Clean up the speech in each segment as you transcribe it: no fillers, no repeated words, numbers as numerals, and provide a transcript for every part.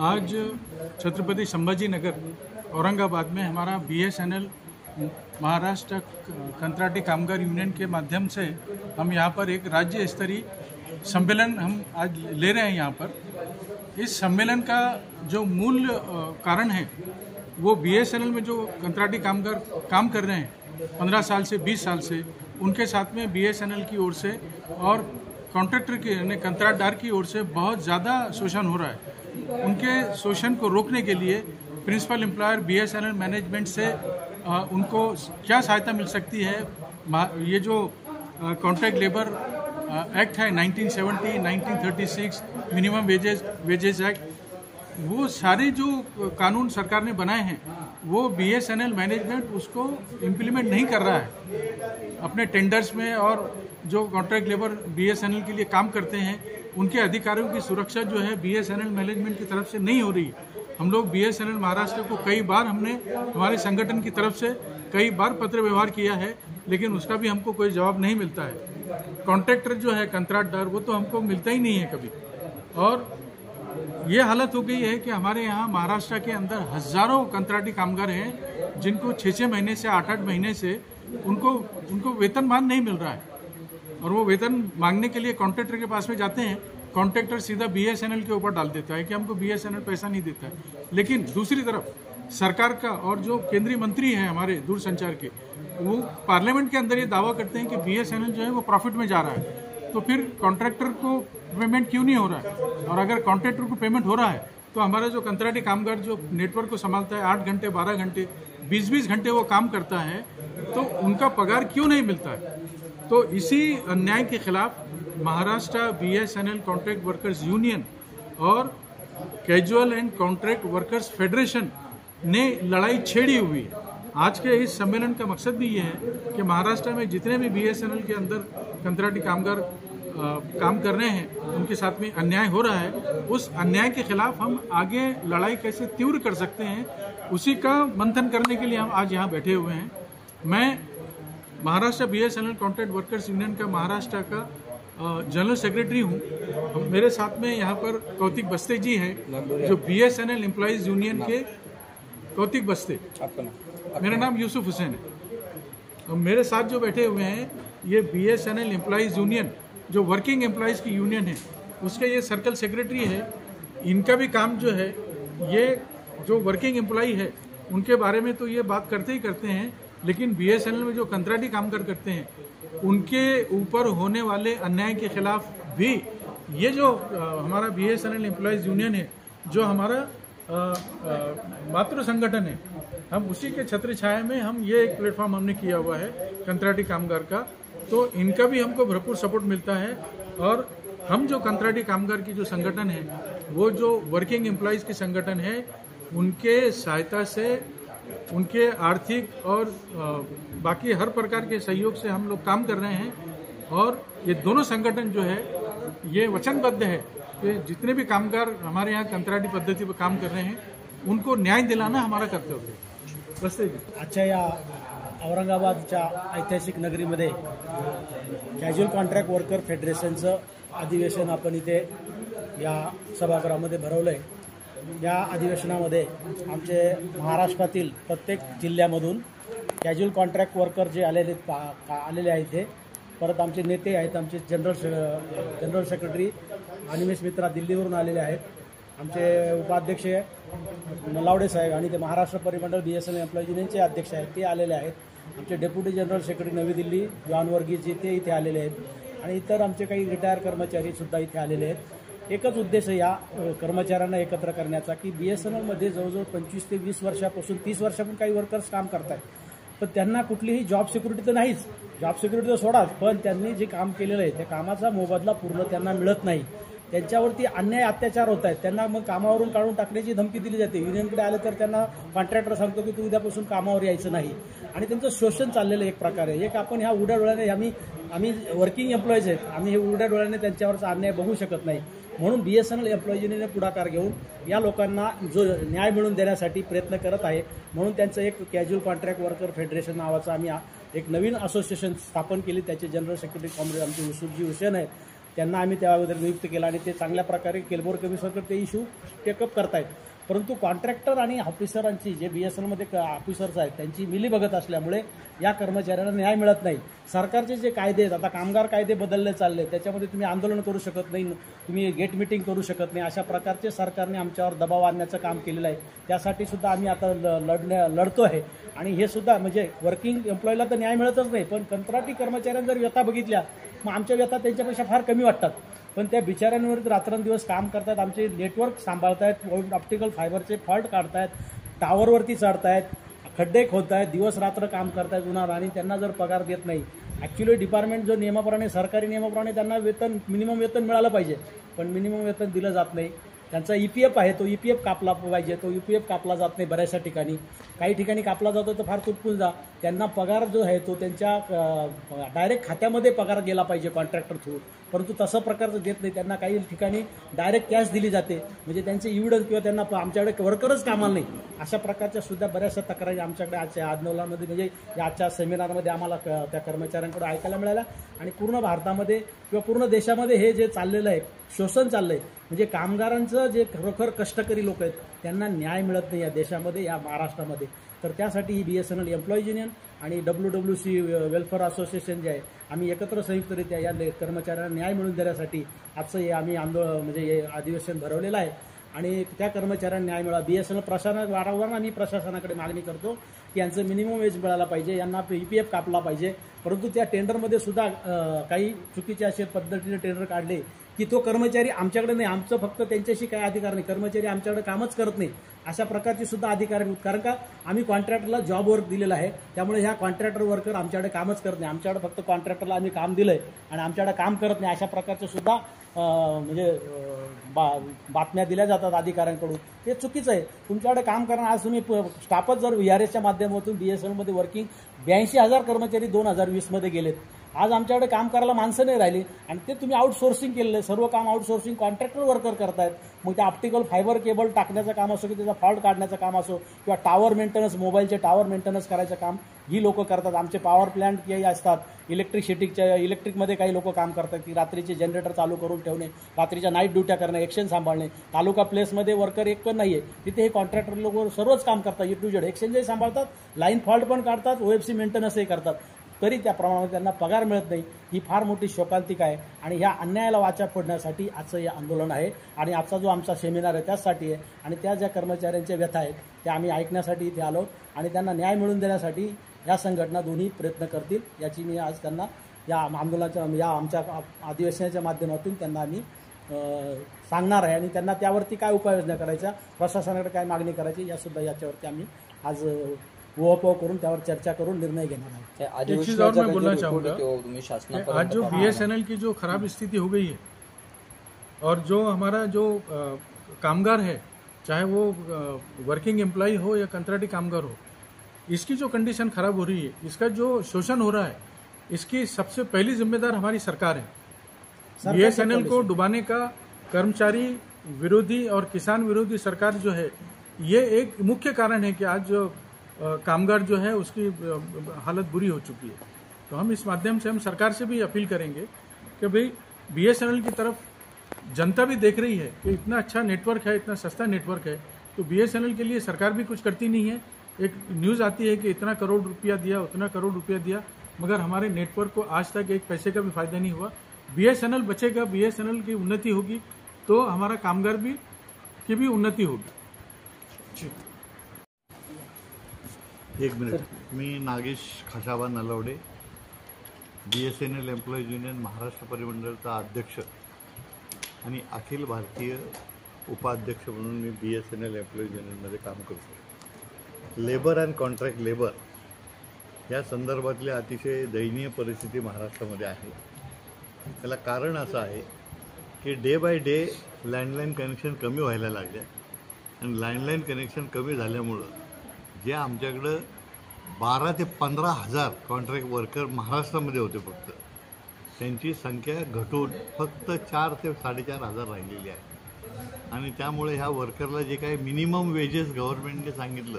आज छत्रपति संभाजी नगर औरंगाबाद में हमारा बीएसएनएल महाराष्ट्र कंत्राटी कामगार यूनियन के माध्यम से हम यहाँ पर एक राज्य स्तरीय सम्मेलन हम आज ले रहे हैं। यहाँ पर इस सम्मेलन का जो मूल कारण है वो बीएसएनएल में जो कंत्राटी कामगार काम कर रहे हैं 15 साल से 20 साल से, उनके साथ में बीएसएनएल की ओर से और कॉन्ट्रैक्टर की यानी कंत्राटदार की ओर से बहुत ज़्यादा शोषण हो रहा है। उनके शोषण को रोकने के लिए प्रिंसिपल एम्प्लॉयर बीएसएनएल मैनेजमेंट से उनको क्या सहायता मिल सकती है, ये जो कॉन्ट्रैक्ट लेबर एक्ट है 1970, 1936, मिनिमम वेजेस एक्ट, वो सारे जो कानून सरकार ने बनाए हैं वो बीएसएनएल मैनेजमेंट उसको इम्प्लीमेंट नहीं कर रहा है अपने टेंडर्स में। और जो कॉन्ट्रैक्ट लेबर बीएसएनएल के लिए काम करते हैं उनके अधिकारियों की सुरक्षा जो है बीएसएनएल मैनेजमेंट की तरफ से नहीं हो रही। हम लोग बीएसएनएल महाराष्ट्र को कई बार हमने हमारे संगठन की तरफ से कई बार पत्र व्यवहार किया है, लेकिन उसका भी हमको कोई जवाब नहीं मिलता है। कॉन्ट्रैक्टर जो है कंत्राटदार वो तो हमको मिलता ही नहीं है कभी। और ये हालत हो गई है कि हमारे यहाँ महाराष्ट्र के अंदर हजारों कंत्राटी कामगार हैं जिनको 6-6 महीने से 8-8 महीने से उनको वेतनमान नहीं मिल रहा है। और वो वेतन मांगने के लिए कॉन्ट्रैक्टर के पास में जाते हैं, कॉन्ट्रैक्टर सीधा बीएसएनएल के ऊपर डाल देता है कि हमको बीएसएनएल पैसा नहीं देता है। लेकिन दूसरी तरफ सरकार का और जो केंद्रीय मंत्री हैं हमारे दूरसंचार के, वो पार्लियामेंट के अंदर ये दावा करते हैं कि बीएसएनएल जो है वो प्रॉफिट में जा रहा है। तो फिर कॉन्ट्रैक्टर को पेमेंट क्यों नहीं हो रहा है? और अगर कॉन्ट्रैक्टर को पेमेंट हो रहा है तो हमारा जो कंत्राटी कामगार जो नेटवर्क को संभालता है 8 घंटे 12 घंटे 20-20 घंटे वो काम करता है, तो उनका पगार क्यों नहीं मिलता है? तो इसी अन्याय के खिलाफ Maharashtra BSNL contract workers union और casual and contract workers federation ने लड़ाई छेड़ी हुई है। आज के इस सम्मेलन का मकसद भी ये है कि महाराष्ट्र में जितने भी बीएसएनएल के अंदर कंत्राटी कामगार काम कर रहे हैं उनके साथ में अन्याय हो रहा है, उस अन्याय के खिलाफ हम आगे लड़ाई कैसे तीव्र कर सकते हैं उसी का मंथन करने के लिए हम आज यहाँ बैठे हुए हैं। मैं Maharashtra BSNL contract workers union का महाराष्ट्र का जनरल सेक्रेटरी हूँ। मेरे साथ में यहाँ पर कौतिक बस्ते जी हैं जो बीएसएनएल एम्प्लॉइज यूनियन के कौतिक बस्ते। मेरा नाम यूसुफ हुसैन है। मेरे साथ जो बैठे हुए हैं ये बीएसएनएल एम्प्लॉइज यूनियन जो वर्किंग एम्प्लॉइज की यूनियन है उसके ये सर्कल सेक्रेटरी है। इनका भी काम जो है ये जो वर्किंग एम्प्लॉय है उनके बारे में तो ये बात करते ही करते हैं, लेकिन बीएसएनएल में जो कंत्राटी कामगार करते हैं उनके ऊपर होने वाले अन्याय के खिलाफ भी ये जो हमारा बीएसएनएल एम्प्लॉइज यूनियन है जो हमारा मातृ संगठन है, हम उसी के छत्र छाया में हम ये एक प्लेटफॉर्म हमने किया हुआ है कंत्राटी कामगार का, तो इनका भी हमको भरपूर सपोर्ट मिलता है। और हम जो कंत्राटी कामगार की जो संगठन है वो जो वर्किंग एम्प्लॉइज की संगठन है उनके सहायता से उनके आर्थिक और बाकी हर प्रकार के सहयोग से हम लोग काम कर रहे हैं। और ये दोनों संगठन जो है ये वचनबद्ध है कि जितने भी कामगार हमारे यहाँ कंत्राटी पद्धति पर काम कर रहे हैं उनको न्याय दिलाना हमारा कर्तव्य है। बस आजच्या या औरंगाबादच्या ऐतिहासिक नगरीमध्ये कॅज्युअल कॉन्ट्रॅक्ट वर्कर फेडरेशनचं अधिवेशन आपण इथे या सभागृहामध्ये भरवलं आहे। या अधिवेशनामध्ये आमचे महाराष्ट्रातील प्रत्येक जिल्ह्यामधून कॅज्युअल कॉन्ट्रॅक्ट वर्कर जे आलेले आहेत ते, परत आमचे नेते आहेत, आमचे जनरल सेक्रेटरी अनिमेश मित्रा दिल्लीवरून आलेले आहेत, आमचे उपाध्यक्ष नलावडे साहेब आणि ते महाराष्ट्र परिमंडळ बीएसएनएल एम्प्लॉई युनियनचे अध्यक्ष आहेत ते आलेले आहेत, आमचे डेप्युटी जनरल सेक्रेटरी नवी दिल्ली जॉन वर्गीस ते इथे आलेले आहेत आणि इतर आमचे काही रिटायर कर्मचारी सुद्धा इथे आलेले आहेत। एकच उद्देश या कर्मचाऱ्यांना एकत्र करण्याचा की बीएसएनएलमध्ये जवळजवळ 25 ते 20 वर्षापासून 30 वर्षापासून काही वर्कर्स काम करतात, पण त्यांना कुठलीही जॉब सिक्युरिटी तर नाहीच, जॉब सिक्युरिटी तर सोडाच, पण त्यांनी जे काम केलेलं आहे त्या कामाचा मोबदला पूर्ण त्यांना मिळत नाही, त्यांच्यावरती अन्याय अत्याचार होत आहेत, त्यांना मग कामावरून काढून टाकण्याची धमकी दिली जाते। युनियनकडे आलं तर त्यांना कॉन्ट्रॅक्टर सांगतो की तू उद्यापासून कामावर यायचं नाही आणि त्यांचं शोषण चाललेलं एक प्रकारे। एक आपण ह्या उघड्या डोळ्याने आम्ही वर्किंग एम्प्लॉईज आहेत, आम्ही हे उघड्या डोळ्याने त्यांच्यावरचा अन्याय बघू शकत नाही, म्हणून बीएसएनएल एम्प्लॉई युनियनने पुढाकार घेऊन या लोकांना जो न्याय मिळवून देण्यासाठी प्रयत्न करत आहे। म्हणून त्यांचं एक कॅज्युअल कॉन्ट्रॅक्ट वर्कर फेडरेशन नावाचं आम्ही एक नवीन असोसिएशन स्थापन केली, त्याचे जनरल सेक्रेटरी कॉम्रेड आमचे यूसुफजी हुसेन आहेत त्यांना आम्ही त्या अगोदर नियुक्त केलं आणि ते चांगल्या प्रकारे केलबोर कमिशनकडे ते इश्यू टेकअप करतायत. परंतु कॉन्ट्रॅक्टर आणि ऑफिसरांची जे BSNLमध्ये ऑफिसर्स आहेत त्यांची मिलीभगत असल्यामुळे या कर्मचाऱ्यांना न्याय मिळत नाही. सरकारचे जे कायदे आहेत, आता कामगार कायदे बदलले चालले, त्याच्यामध्ये तुम्ही आंदोलन करू शकत नाही, तुम्ही गेट मिटिंग करू शकत नाही, अशा प्रकारचे सरकारने आमच्यावर दबाव आणण्याचं काम केलेलं आहे. त्यासाठी सुद्धा आम्ही आता लढतो आहे. आणि हे सुद्धा म्हणजे वर्किंग एम्प्लॉईला तर न्याय मिळतच नाही, पण कंत्राटी कर्मचाऱ्यांना जर व्यथा बघितल्या मग आमच्या व्यथा त्यांच्यापेक्षा फार कमी वाटतात. पण त्या बिचाऱ्यांवर रात्रंदिवस काम करतात, आमचे नेटवर्क सांभाळतायत, ऑप्टिकल फायबरचे फॉल्ट काढतायत, टावरवरती चढतायत, खड्डे खोदतायत, दिवस रात्र काम करतायत उन्हात आणि त्यांना जर पगार देत नाही. ॲक्च्युली डिपार्टमेंट जो नियमाप्रमाणे सरकारी नियमाप्रमाणे त्यांना वेतन मिनिमम वेतन मिळालं पाहिजे, पण मिनिमम वेतन दिलं जात नाही. त्यांचा EPF आहे, तो EPF कापला पाहिजे, तो EPF कापला जात नाही बऱ्याचशा ठिकाणी. काही ठिकाणी कापला जातो तर फार तुटपून जा. त्यांना पगार जो आहे तो त्यांच्या डायरेक्ट खात्यामध्ये पगार गेला पाहिजे कॉन्ट्रॅक्टर थ्रू, परंतु तसं प्रकारचं देत नाही. त्यांना काही ठिकाणी डायरेक्ट कॅश दिली जाते, म्हणजे त्यांचे इव्हिडन्स किंवा त्यांना आमच्याकडे वर्करच कामाला नाही. अशा प्रकारच्या सुद्धा बऱ्याचशा तक्रारी आमच्याकडे आजच्या आंदोलनामध्ये म्हणजे आजच्या सेमिनारमध्ये आम्हाला त्या कर्मचाऱ्यांकडून ऐकायला मिळाल्या. आणि पूर्ण भारतामध्ये किंवा पूर्ण देशामध्ये हे जे चाललेलं आहे शोषण चाललंय, म्हणजे कामगारांचं जे खरोखर कष्टकरी लोक आहेत त्यांना न्याय मिळत नाही या देशामध्ये, या महाराष्ट्रामध्ये. तर त्यासाठी ही BSNL एम्प्लॉईज युनियन आणि WWC वेलफेअर असोसिएशन जे आहे, आम्ही एकत्र संयुक्तरित्या या कर्मचाऱ्यांना न्याय मिळवून देण्यासाठी आजचं हे आम्ही हे अधिवेशन भरवलेलं आहे. आणि त्या कर्मचाऱ्यांना न्याय मिळावा. BSNL प्रशासन वारंवार आम्ही प्रशासनाकडे मागणी करतो की यांचं मिनिमम वेज मिळाला पाहिजे, यांना EPF कापला पाहिजे. परंतु त्या टेंडरमध्ये सुद्धा काही चुकीच्या अशा पद्धतीने टेंडर काढले की तो कर्मचारी आमच्याकडे नाही, आमचं फक्त त्यांच्याशी काही अधिकार नाही, कर्मचारी आमच्याकडे कामच करत नाही, अशा प्रकारची सुद्धा अधिकार आहेत. कारण का आम्ही कॉन्ट्रॅक्टरला जॉब वर्क दिलेला आहे, त्यामुळे ह्या कॉन्ट्रॅक्टर वर्कर आमच्याकडे कामच करत नाही, आमच्याकडे फक्त कॉन्ट्रॅक्टरला आम्ही काम दिलंय आणि आमच्याकडे काम करत नाही, अशा प्रकारचे सुद्धा बातम्या दिल्या जातात अधिकाऱ्यांकडून. हे चुकीचं आहे. तुमच्याकडे काम करणार आज तुम्ही स्टाफच जर VRSच्या माध्यमातून BSNLमध्ये वर्किंग 82,000 कर्मचारी 2020मध्ये गेलेत. आज आमच्याकडे काम करायला माणसं नाही राहिली आणि ते तुम्ही आउटसोर्सिंग केलेलं आहे. सर्व काम आउटसोर्सिंग कॉन्ट्रॅक्टर वर्कर करतायत. मग ते ऑप्टिकल फायबर केबल टाकण्याचं काम असो की त्याचा फॉल्ट काढण्याचं काम असो किंवा टावर मेंटेनन्स, मोबाईलचे टावर मेंटेनन्स करायचं काम ही लोक करतात. आमचे पॉवर प्लांट काही असतात, इलेक्ट्रिकमध्ये काही लोक काम करतात की रात्रीचे जनरेटर चालू करून ठेवणे, रात्रीच्या नाईट ड्युट्या करणे, एक्सचेंज सांभाळणे. तालुका प्लेसमध्ये वर्कर एक पण नाही आहे, तिथे हे कॉन्ट्रॅक्टर लोक सर्वच काम करतात. A to Z एक्सचेंजही सांभाळतात, लाईन फॉल्ट पण काढतात, OFC मेंटेनन्सही करतात, तरी त्या प्रमाणात त्यांना पगार मिळत नाही. ही फार मोठी शोकांतिका आहे आणि ह्या अन्यायाला वाचा फोडण्यासाठी आजचं हे आंदोलन आहे. आणि आजचा जो आमचा सेमिनार आहे त्यासाठी आहे. आणि त्या ज्या कर्मचाऱ्यांच्या व्यथा आहेत त्या आम्ही ऐकण्यासाठी इथे आलो आणि त्यांना न्याय मिळवून देण्यासाठी या संघटना दोन्ही प्रयत्न करतील, याची मी आज त्यांना या आंदोलनाच्या या आमच्या अधिवेशनाच्या माध्यमातून त्यांना आम्ही सांगणार आहे. आणि त्यांना त्यावरती काय उपाययोजना करायच्या, प्रशासनाकडे काय मागणी करायची, यासुद्धा याच्यावरती आम्ही आज उहापोह करून त्यावर चर्चा करून निर्णय घेणार है। एक चीज और मैं बोलना चाहूँगा, आज जो BSNL की जो खराब स्थिति हो गई है और जो हमारा जो कामगार है, चाहे वो वर्किंग एम्प्लॉय हो या कंत्राटी कामगार हो, इसकी जो कंडीशन खराब हो रही है, इसका जो शोषण हो रहा है, इसकी सबसे पहली जिम्मेदार हमारी सरकार है। BSNL को डुबाने का कर्मचारी विरोधी और किसान विरोधी सरकार जो है, ये एक मुख्य कारण है कि आज जो कामगार जो है उसकी हालत बुरी हो चुकी है। तो हम इस माध्यम से हम सरकार से भी अपील करेंगे कि भाई BSNL की तरफ जनता भी देख रही है कि इतना अच्छा नेटवर्क है, इतना सस्ता नेटवर्क है, तो BSNL के लिए सरकार भी कुछ करती नहीं है। एक न्यूज़ आती है कि इतना करोड़ रुपया दिया, उतना करोड़ रुपया दिया, मगर हमारे नेटवर्क को आज तक एक पैसे का भी फायदा नहीं हुआ। BSNL बचेगा, BSNL की उन्नति होगी तो हमारा कामगार भी की भी उन्नति होगी। एक मिनिट, मी Nagesh Khashaba Nalawade, BSNL employees union Maharashtra परिमंडळाचा अध्यक्ष आणि अखिल भारतीय उपाध्यक्ष म्हणून मी BSNL एम्प्लॉईज युनियनमध्ये काम करतो। लेबर अँड कॉन्ट्रॅक्ट लेबर या संदर्भातली अतिशय दयनीय परिस्थिती महाराष्ट्रामध्ये आहे। त्याला कारण असं आहे की day by day landline connection कमी व्हायला लागले आणि लँडलाईन कनेक्शन कमी झाल्यामुळं जे आमच्याकडं 12 ते 15 हजार कॉन्ट्रॅक्ट वर्कर महाराष्ट्रामध्ये होते फक्त, त्यांची संख्या घटून फक्त 4 ते 4.5 हजार राहिलेली आहे। आणि त्यामुळे ह्या वर्करला जे काही मिनिमम वेजेस गव्हर्नमेंटने सांगितलं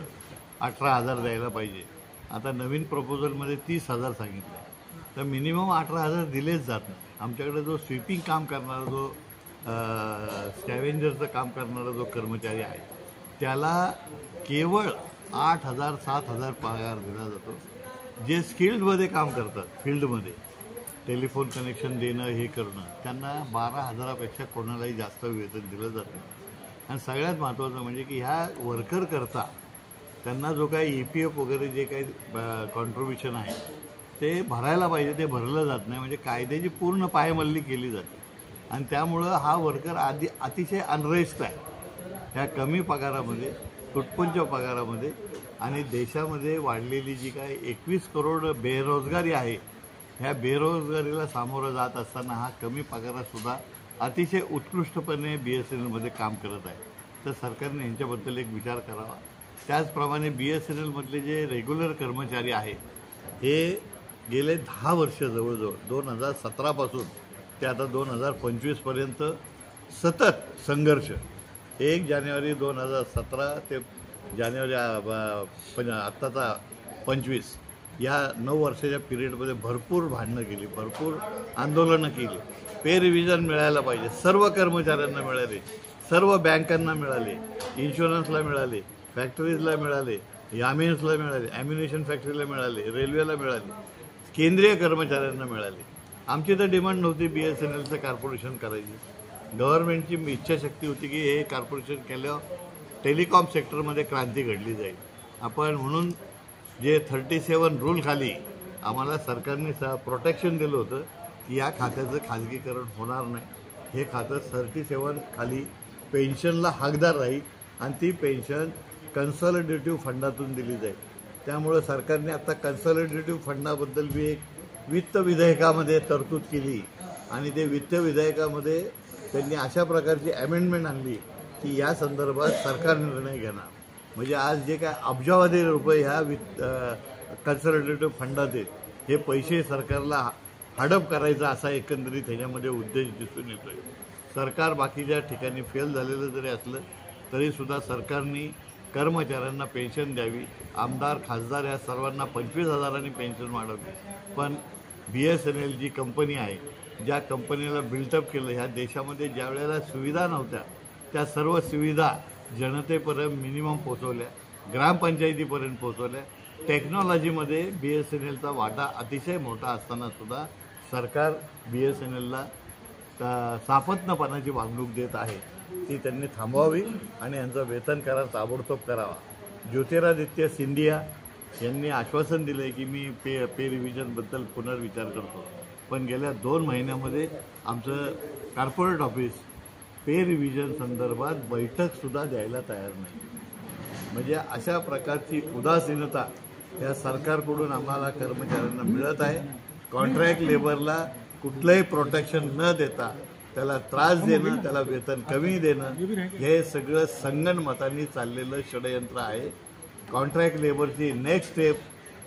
18,000 द्यायला पाहिजे, आता नवीन प्रपोजलमध्ये 30,000 सांगितलं, तर मिनिमम 18,000 दिलेच जात नाही। आमच्याकडे जो स्वीपिंग काम करणारा जो स्कॅव्हेंजरचं काम करणारा जो कर्मचारी आहे त्याला केवळ 8,000 7,000 पगार दिला जातो. जे स्किल्डमध्ये काम करतात फील्डमध्ये टेलिफोन कनेक्शन देणं हे करणं त्यांना 12,000पेक्षा कोणालाही जास्त वेतन दिलं जातं. आणि सगळ्यात महत्त्वाचं म्हणजे की ह्या वर्कर करता त्यांना जो काही EPF वगैरे जे काही कॉन्ट्रिब्युशन आहे ते भरायला पाहिजे ते भरलं जात नाही. म्हणजे कायद्याची पूर्ण पायमल्ली केली जाते आणि त्यामुळं हा वर्कर अतिशय अनरेस्ट आहे ह्या कमी पगारामध्ये तुटपुंच्या पगारामध्ये. आणि देशामध्ये वाढलेली जी काय 21 करोड बेरोजगारी आहे ह्या बेरोजगारीला सामोरं जात असताना हा कमी पगारातसुद्धा अतिशय उत्कृष्टपणे BSNLमध्ये काम करत आहे. तर सरकारने यांच्याबद्दल एक विचार करावा. त्याचप्रमाणे BSNLमधले जे रेग्युलर कर्मचारी आहेत हे गेले 10 वर्ष जवळजवळ 2017पासून ते आता 2025पर्यंत सतत संघर्ष 1 जानेवारी 2017 ते जानेवारी आत्ताचा 25 या 9 वर्षाच्या पिरियडमध्ये भरपूर भांडणं केली, भरपूर आंदोलनं केली. पे रिव्हिजन मिळायला पाहिजे, सर्व कर्मचाऱ्यांना मिळाले, सर्व बँकांना मिळाले, इन्शुरन्सला मिळाले, फॅक्टरीजला मिळाले, यामिन्सला मिळाले, ॲम्युनिशन फॅक्टरीला मिळाले, रेल्वेला मिळाले, केंद्रीय कर्मचाऱ्यांना मिळाले. आमची तर डिमांड नव्हती BSNLचं कॉर्पोरेशन करायची. गव्हर्नमेंटची इच्छाशक्ती होती की हे कॉर्पोरेशन केल्यावर टेलिकॉम सेक्टरमध्ये क्रांती घडली जाईल. आपण म्हणून जे 37 रूल खाली आम्हाला सरकारने प्रोटेक्शन दिलं होतं की या खात्याचं खाजगीकरण होणार नाही. हे खातं 37 खाली पेन्शनला हकदार राहील आणि ती पेन्शन कन्सॉलिडेटिव्ह फंडातून दिली जाईल. त्यामुळं सरकारने आता कन्सॉलिडेटिव्ह फंडाबद्दल बी एक वित्त विधेयकामध्ये तरतूद केली आणि ते वित्त विधेयकामध्ये त्यांनी अशा प्रकारची अमेंडमेंट आणली की या संदर्भात सरकार निर्णय घेणार. म्हणजे आज जे काय अब्जावधी रुपये ह्या कन्सॉलिडेटिव्ह फंडात आहेत हे पैसे सरकारला हडप करायचा असा एकंदरीत ह्याच्यामध्ये उद्देश दिसून येतोय. सरकार बाकीच्या ठिकाणी फेल झालेलं जरी असलं तरीसुद्धा सरकारने कर्मचाऱ्यांना पेन्शन द्यावी. आमदार खासदार या सर्वांना 25,000 पेन्शन वाढवली. पण BSNL जी कंपनी आहे ज्या कंपनीला बिल्टअप केलं ह्या देशामध्ये ज्या वेळेला सुविधा नव्हत्या त्या सर्व सुविधा जनतेपर्यंत मिनिमम पोचवल्या, ग्रामपंचायतीपर्यंत पोचवल्या. टेक्नॉलॉजीमध्ये BSNLचा वाटा अतिशय मोठा असताना सुद्धा सरकार BSNLला सापत्नपणाची वागणूक देत आहे. ती त्यांनी थांबवावी आणि यांचं वेतन करार ताबडतोब करावा. ज्योतिरादित्य सिंधिया यांनी आश्वासन दिलं आहे की मी पे रिव्हिजनबद्दल पुनर्विचार करतो. पण गेल्या 2 महिन्यामध्ये आमचं कॉर्पोरेट ऑफिस पे रिव्हिजन संदर्भात बैठकसुद्धा द्यायला तयार नाही. म्हणजे अशा प्रकारची उदासीनता या सरकारकडून आम्हाला कर्मचाऱ्यांना मिळत आहे. कॉन्ट्रॅक्ट लेबरला कुठलंही प्रोटेक्शन न देता त्याला त्रास देणं, त्याला वेतन कमी देणं हे सगळं संगनमतांनी चाललेलं षडयंत्र आहे. कॉन्ट्रॅक्ट लेबरची नेक्स्ट स्टेप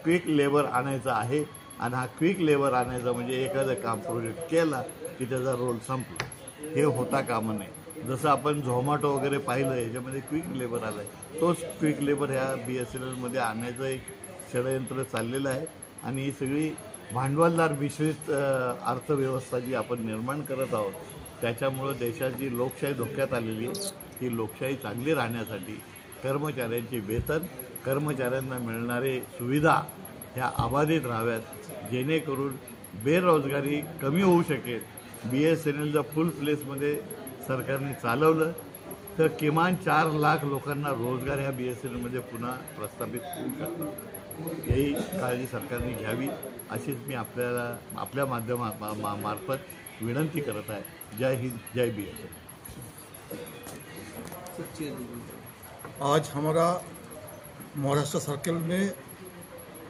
क्विक लेबर आणायचा आहे आणि हा क्विक लेबर आणायचा म्हणजे एखादं काम प्रोजेक्ट केला की त्याचा रोल संपला. हे होता कामा नये. जसं आपण झोमॅटो वगैरे पाहिलं याच्यामध्ये क्विक लेबर आलं आहे, तोच क्विक लेबर ह्या BSNLमध्ये आणण्याचं एक षडयंत्र चाललेलं आहे. आणि ही सगळी भांडवलदार मिश्रित अर्थव्यवस्था जी आपण निर्माण करत आहोत त्याच्यामुळं देशाची लोकशाही धोक्यात आलेली आहे. ही लोकशाही चांगली राहण्यासाठी कर्मचाऱ्यांची वेतन, कर्मचाऱ्यांना मिळणारे सुविधा ह्या अबाधित राहाव्यात जेणेकरून बेरोजगारी कमी होऊ शकेल. BSNLचा फुल प्लेसमध्ये सरकारने चालवलं तर किमान 4 लाख लोकांना रोजगार ह्या BSNLमध्ये पुन्हा प्रस्थापित होऊ शकतात. ही काळजी सरकारने घ्यावी अशीच मी आपल्या मार्फत विनंती करत आहे. जय हिंद, जय BSNL. आज हमारा महाराष्ट्र सर्कल में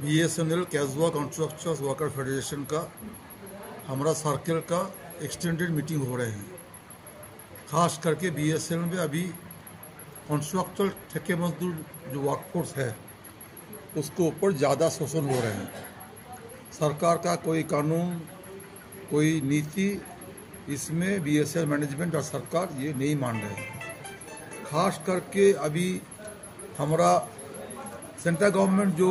BSNL casual contractures worker federation का हमारा सर्कल का एक्सटेंडेड मीटिंग हो रहे हैं. खास करके BSNL में अभी कॉन्ट्रैक्चुअल ठेके मजदूर जो वर्कफोर्स है उसके ऊपर ज़्यादा शोषण हो रहे हैं. सरकार का कोई कानून, कोई नीति इसमें BSNL मैनेजमेंट और सरकार ये नहीं मान रहे हैं. खास करके अभी हमारा सेंट्रल गवर्नमेंट जो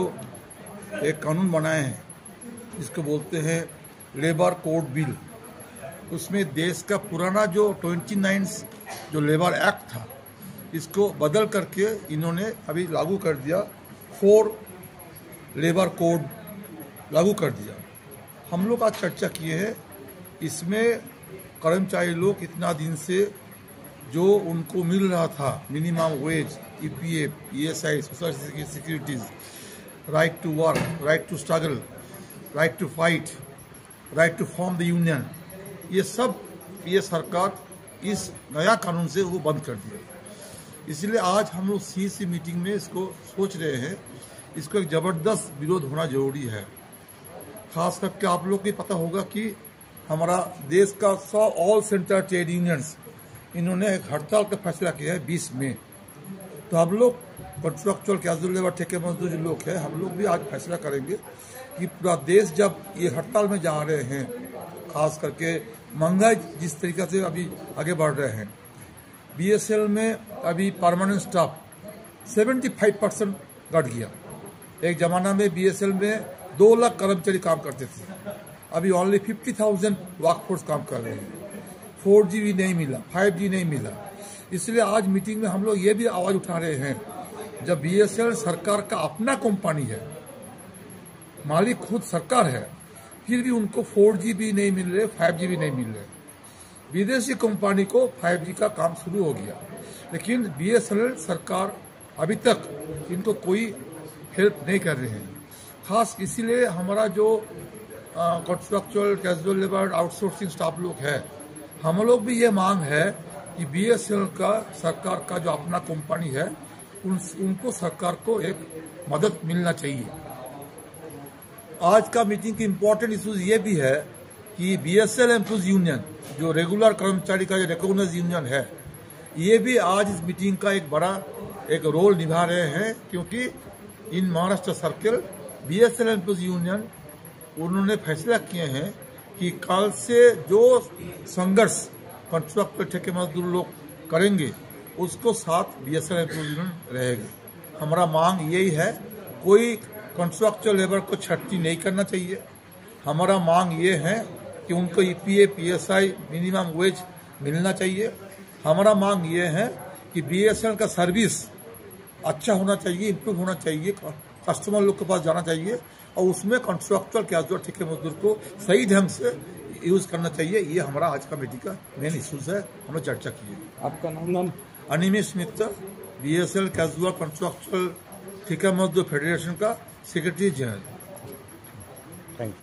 एक कानून बनाए हैं जिसको बोलते हैं लेबर कोड बिल, उसमें देश का पुराना जो 29 जो लेबर एक्ट था इसको बदल करके इन्होंने अभी लागू कर दिया, 4 लेबर कोड लागू कर दिया। हम लोग आज चर्चा किए हैं, इसमें कर्मचारी लोग इतना दिन से जो उनको मिल रहा था minimum wage, EPF, ESI, social securities, right to work, right to struggle, right to fight, right to form the union, ये सरकार इस नया कानून से वो बंद कर दिया। इसलिए आज हम लोग CEC मीटिंग में इसको सोच रहे हैं, इसको एक ज़बरदस्त विरोध होना जरूरी है। खास करके आप लोग को पता होगा कि हमारा देश का ऑल सेंट्रल ट्रेड यूनियंस इन्होंने एक हड़ताल का फैसला किया है 20 में। तो हम लोग कॉन्ट्रैक्चुअल कैजुअल लेबर ठेके मजदूर जो लोग हैं, हम लोग भी आज फैसला करेंगे कि पूरा देश जब ये हड़ताल में जा रहे हैं, खास करके महंगाई जिस तरीके से अभी आगे बढ़ रहे हैं, BSNL में अभी परमानेंट स्टाफ 75% घट गया। एक जमाना में BSNL में 2 लाख कर्मचारी काम करते थे, अभी ओनली 50,000 वर्कफोर्स काम कर रहे हैं। 4G भी नहीं मिला, 5G नहीं मिला। इसलिए आज मीटिंग में हम लोग ये भी आवाज उठा रहे हैं, जब BSNL सरकार का अपना कंपनी है, मालिक खुद सरकार है, फिर भी उनको 4G भी नहीं मिल रहे, 5G भी नहीं मिल रहे। विदेशी कंपनी को 5G का काम शुरू हो गया, लेकिन BSNL सरकार अभी तक इनको कोई हेल्प नहीं कर रहे हैं। खास इसीलिए हमारा जो contractual casual labour outsourcing staff लोग है, हम लोग भी ये मांग है कि BSNL का सरकार का जो अपना कंपनी है उनको सरकार को एक मदद मिलना चाहिए। आज का मीटिंग की इम्पोर्टेंट इश्यूज ये भी है कि BSNL एम्प्लॉइज यूनियन जो रेगुलर कर्मचारी का जो रिकॉग्नाइज्ड यूनियन है, ये भी आज इस मीटिंग का एक रोल निभा रहे हैं, क्योंकि in Maharashtra circle BSNL employees union उन्होंने फैसला किए हैं कि कल से जो संघर्ष कॉन्ट्रैक्चुअल ठेके मजदूर लोग करेंगे उसको साथ BSNL एम्प्लॉइज यूनियन रहेगी। हमारा मांग यही है, कोई कॉन्ट्रैक्चुअल लेबर को छटनी नहीं करना चाहिए। हमारा मांग ये है कि उनको EPF, ESI, मिनिमम वेज मिलना चाहिए। हमारा मांग ये है कि BSNL का सर्विस अच्छा होना चाहिए, इम्प्रूव होना चाहिए, कस्टमर लोग के पास जाना चाहिए, और उसमें कॉन्ट्रैक्चुअल कैजुअल ठेके मजदूर को सही ढंग से यूज करना चाहिए। ये हमारा आज का मीटिंग का मेन इश्यूज है, हमने चर्चा की है। आपका नाम? Animesh Mittal, BSNL casual contractual ठेका मजदूर फेडरेशन का सेक्रेटरी जनरल। Thank you.